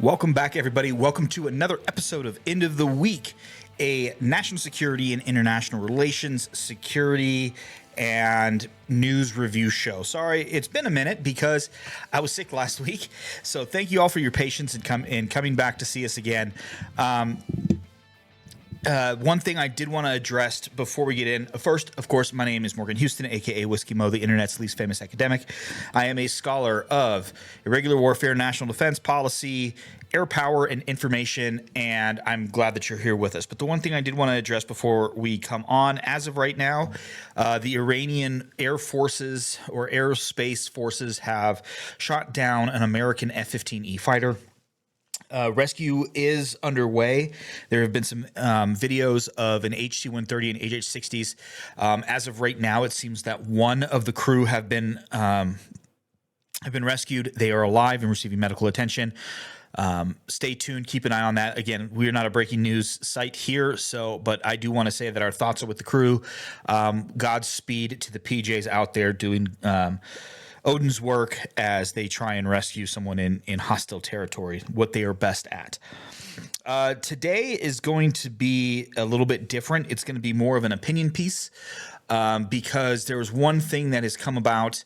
Welcome back, everybody. Welcome to another episode of End of the Week, a national security and international relations, security, and news review show. Sorry, it's been a minute because I was sick last week. So thank you all for your patience in coming back to see us again. One thing I did want to address before we get in. First, of course, my name is Morgan Houston, a.k.a. Whiskey Mo, the internet's least famous academic. I am a scholar of irregular warfare, national defense policy, air power, and information, and I'm glad that you're here with us. But the one thing I did want to address before we come on, as of right now, the Iranian Air Forces or Aerospace Forces have shot down an American F-15E fighter. Rescue is underway. There have been some videos of an HC-130 and HH-60s. As of right now, it seems that one of the crew have been rescued. They are alive and receiving medical attention. Stay tuned. Keep an eye on that. Again, we're not a breaking news site here, but I do want to say that our thoughts are with the crew. Godspeed to the PJs out there doing Odin's work as they try and rescue someone in hostile territory, what they are best at. Today is going to be a little bit different. It's going to be more of an opinion piece because there was one thing that has come about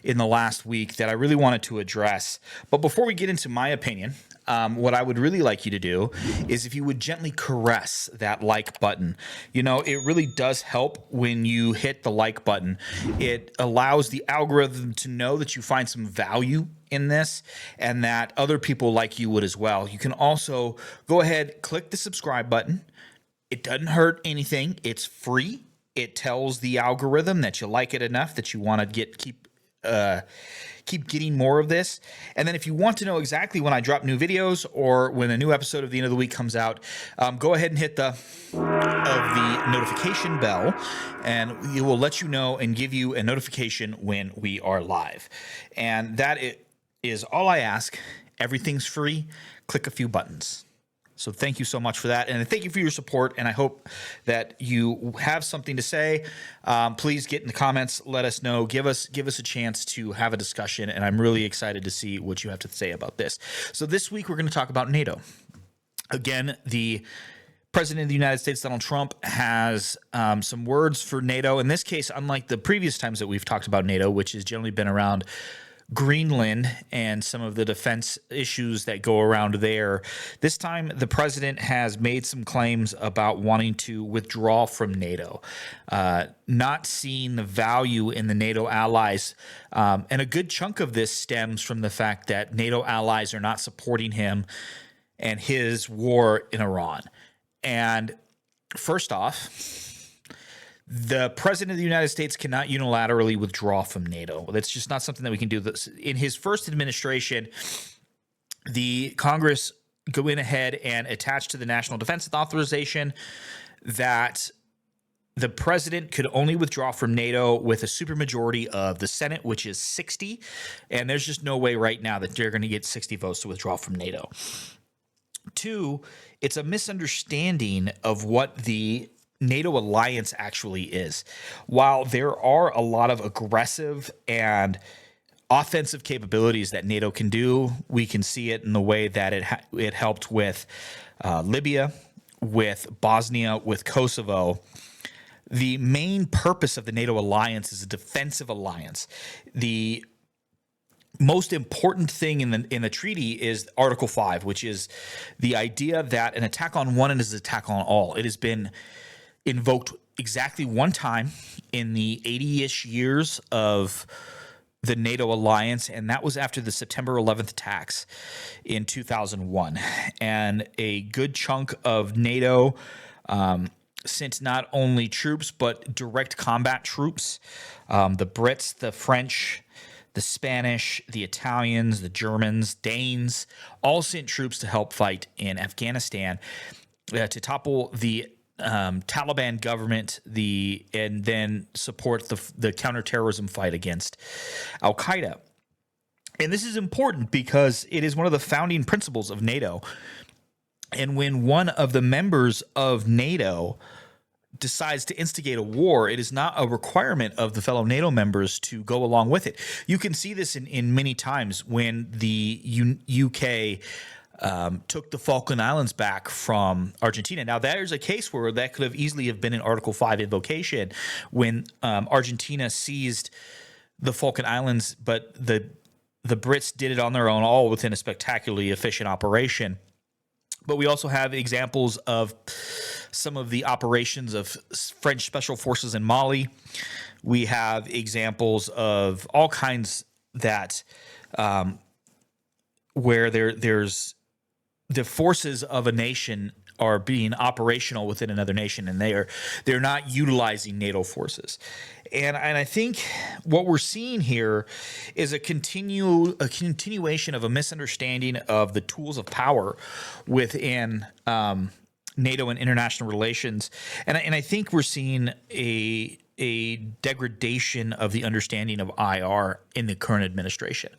in the last week that I really wanted to address. But before we get into my opinion, what I would really like you to do is if you would gently caress that like button. You know, it really does help when you hit the like button. It allows the algorithm to know that you find some value in this and that other people like you would as well. You can also go ahead, click the subscribe button. It doesn't hurt anything. It's free. It tells the algorithm that you like it enough that you want to keep getting more of this. And then if you want to know exactly when I drop new videos or when a new episode of the End of the Week comes out, go ahead and hit the notification bell, and it will let you know and give you a notification when we are live. And that is all I ask. Everything's free. Click a few buttons. So thank you so much for that, and thank you for your support, and I hope that you have something to say. Please get in the comments, let us know, give us a chance to have a discussion, and I'm really excited to see what you have to say about this. So this week we're going to talk about NATO. Again, the President of the United States, Donald Trump, has some words for NATO. In this case, unlike the previous times that we've talked about NATO, which has generally been around Greenland and some of the defense issues that go around there. This time, the president has made some claims about wanting to withdraw from NATO, not seeing the value in the NATO allies. And a good chunk of this stems from the fact that NATO allies are not supporting him and his war in Iran. And first off, the president of the United States cannot unilaterally withdraw from NATO. That's just not something that we can do. In his first administration, the Congress went ahead and attached to the National Defense Authorization that the president could only withdraw from NATO with a supermajority of the Senate, which is 60. And there's just no way right now that they're going to get 60 votes to withdraw from NATO. Two, it's a misunderstanding of what the NATO alliance actually is. While there are a lot of aggressive and offensive capabilities that NATO can do, we can see it in the way that it helped with Libya, with Bosnia, with Kosovo. The main purpose of the NATO alliance is a defensive alliance. The most important thing in the treaty is Article 5, which is the idea that an attack on one is an attack on all. It has been invoked exactly one time in the 80-ish years of the NATO alliance, and that was after the September 11th attacks in 2001. And a good chunk of NATO sent not only troops, but direct combat troops. The Brits, the French, the Spanish, the Italians, the Germans, Danes, all sent troops to help fight in Afghanistan to topple the Taliban government, and then support the counterterrorism fight against Al Qaeda. And this is important because it is one of the founding principles of NATO. And when one of the members of NATO decides to instigate a war, it is not a requirement of the fellow NATO members to go along with it. You can see this in many times when the UK took the Falkland Islands back from Argentina. Now, there's a case where that could have easily have been an Article 5 invocation when Argentina seized the Falkland Islands, but the Brits did it on their own, all within a spectacularly efficient operation. But we also have examples of some of the operations of French special forces in Mali. We have examples of all kinds that where there's the forces of a nation are being operational within another nation, and they're not utilizing NATO forces. And I think what we're seeing here is a continuation of a misunderstanding of the tools of power within NATO and international relations. And I think we're seeing a degradation of the understanding of IR in the current administration.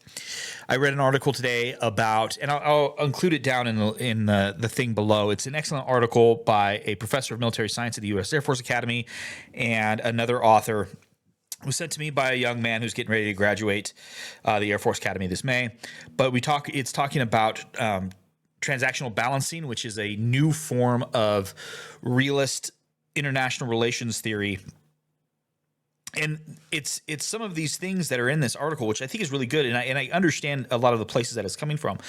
I read an article today about, and I'll include it down in the thing below. It's an excellent article by a professor of military science at the U.S. Air Force Academy and another author. It was sent to me by a young man who's getting ready to graduate the Air Force Academy this May. But it's talking about transactional balancing, which is a new form of realist international relations theory. And it's some of these things that are in this article, which I think is really good, and I understand a lot of the places that it's coming from.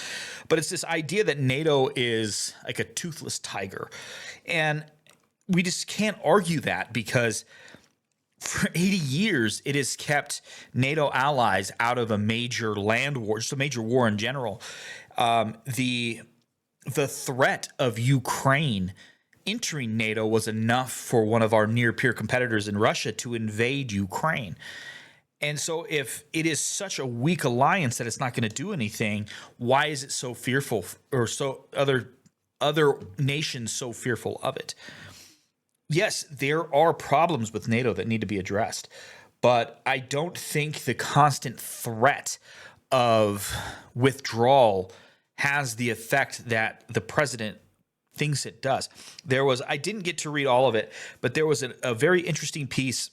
But it's this idea that NATO is like a toothless tiger. And we just can't argue that, because for 80 years, it has kept NATO allies out of a major land war, just a major war in general. The threat of Ukraine entering NATO was enough for one of our near-peer competitors in Russia to invade Ukraine. And so if it is such a weak alliance that it's not going to do anything, why is it so fearful, or so other nations so fearful of it? Yes, there are problems with NATO that need to be addressed, but I don't think the constant threat of withdrawal has the effect that the president thinks it does. I didn't get to read all of it, but there was a very interesting piece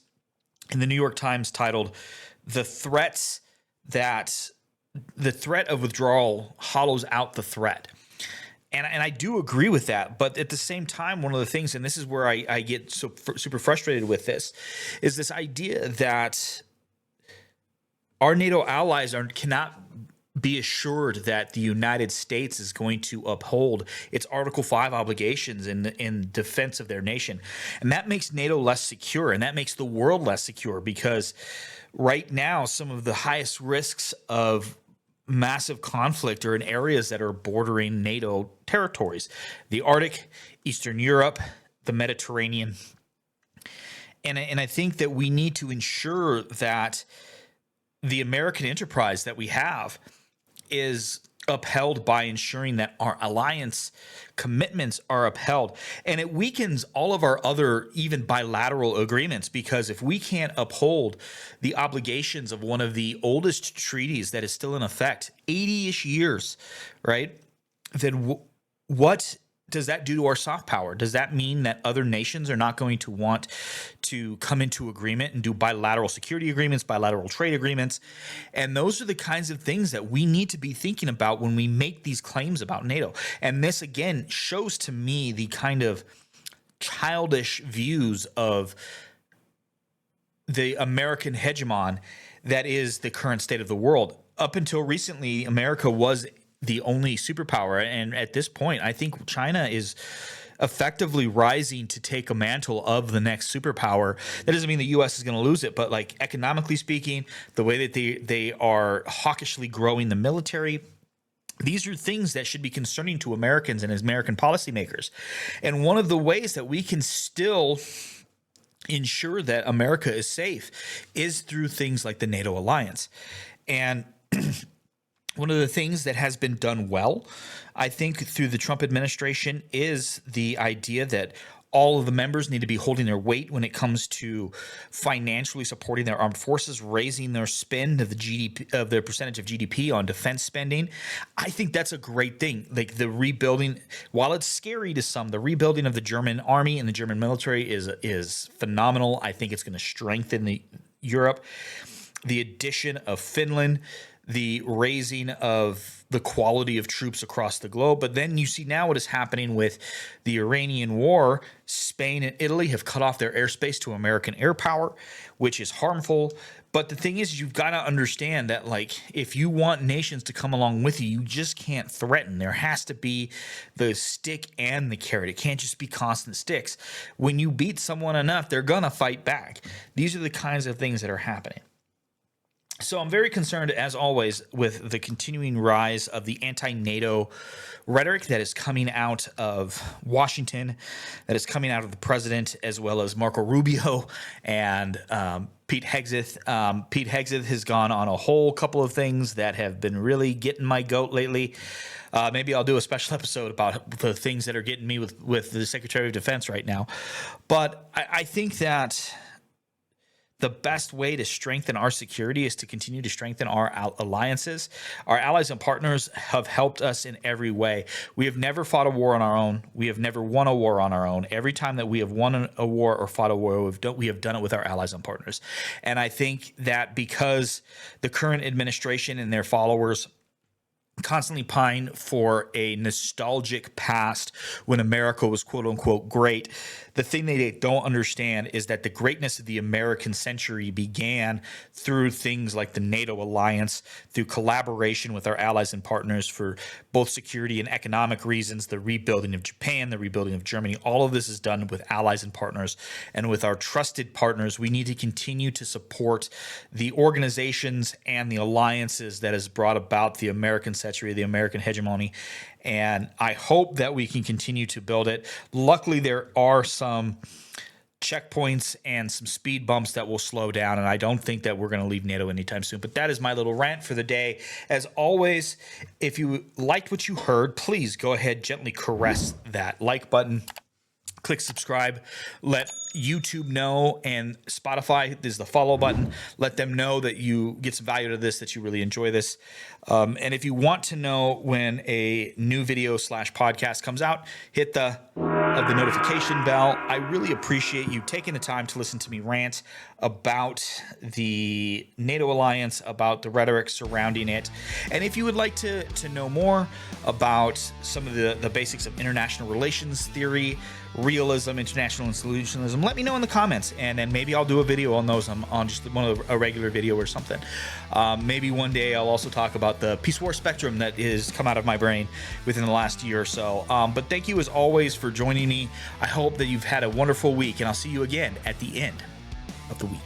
in the New York Times titled "The Threat of Withdrawal Hollows Out the Threat." And I do agree with that, but at the same time, one of the things, and this is where I get so super frustrated with this, is this idea that our NATO allies cannot be assured that the United States is going to uphold its Article 5 obligations in defense of their nation. And that makes NATO less secure, and that makes the world less secure, because right now some of the highest risks of massive conflict are in areas that are bordering NATO territories: the Arctic, Eastern Europe, the Mediterranean. And I think that we need to ensure that the American enterprise that we have is upheld by ensuring that our alliance commitments are upheld. And it weakens all of our other even bilateral agreements, because if we can't uphold the obligations of one of the oldest treaties that is still in effect, 80-ish years, right, then what does that do to our soft power? Does that mean that other nations are not going to want to come into agreement and do bilateral security agreements, bilateral trade agreements? And those are the kinds of things that we need to be thinking about when we make these claims about NATO. And this, again, shows to me the kind of childish views of the American hegemon that is the current state of the world. Up until recently, America was the only superpower, and at this point, I think China is effectively rising to take a mantle of the next superpower. That doesn't mean the U.S. is going to lose it, but like economically speaking, the way that they are hawkishly growing the military, these are things that should be concerning to Americans and American policymakers. And one of the ways that we can still ensure that America is safe is through things like the NATO alliance. And one of the things that has been done well, I think, through the Trump administration is the idea that all of the members need to be holding their weight when it comes to financially supporting their armed forces, raising their spend of the GDP, of their percentage of GDP on defense spending. I think that's a great thing. Like the rebuilding, while it's scary to some, the rebuilding of the German army and the German military is phenomenal. I think it's going to strengthen Europe. The addition of Finland, the raising of the quality of troops across the globe. But then you see now what is happening with the Iranian war. Spain and Italy have cut off their airspace to American air power, which is harmful. But the thing is, you've got to understand that, like, if you want nations to come along with you, you just can't threaten. There has to be the stick and the carrot. It can't just be constant sticks. When you beat someone enough, they're going to fight back. These are the kinds of things that are happening. So I'm very concerned, as always, with the continuing rise of the anti-NATO rhetoric that is coming out of Washington, that is coming out of the president, as well as Marco Rubio and Pete Hegseth. Pete Hegseth has gone on a whole couple of things that have been really getting my goat lately. Maybe I'll do a special episode about the things that are getting me with the Secretary of Defense right now. But I think that the best way to strengthen our security is to continue to strengthen our alliances. Our allies and partners have helped us in every way. We have never fought a war on our own. We have never won a war on our own. Every time that we have won a war or fought a war, we have done it with our allies and partners. And I think that because the current administration and their followers constantly pine for a nostalgic past when America was quote unquote great, the thing they don't understand is that the greatness of the American century began through things like the NATO alliance, through collaboration with our allies and partners for both security and economic reasons, the rebuilding of Japan, the rebuilding of Germany. All of this is done with allies and partners. And with our trusted partners, we need to continue to support the organizations and the alliances that has brought about the American century, the American hegemony. And I hope that we can continue to build it. Luckily, there are some checkpoints and some speed bumps that will slow down, and I don't think that we're going to leave NATO anytime soon. But that is my little rant for the day. As always, if you liked what you heard, please go ahead, gently caress that like button. Click subscribe, let YouTube know, and Spotify is the follow button. Let them know that you get some value to this, that you really enjoy this. And if you want to know when a new video / podcast comes out, hit the notification bell. I really appreciate you taking the time to listen to me rant about the NATO alliance, about the rhetoric surrounding it. And if you would like to know more about some of the basics of international relations theory, realism, international institutionalism, let me know in the comments, and then maybe I'll do a video on those on just a regular video or something. Maybe one day I'll also talk about the peace war spectrum that has come out of my brain within the last year or so. But thank you as always for joining me. I hope that you've had a wonderful week, and I'll see you again at the end of the week.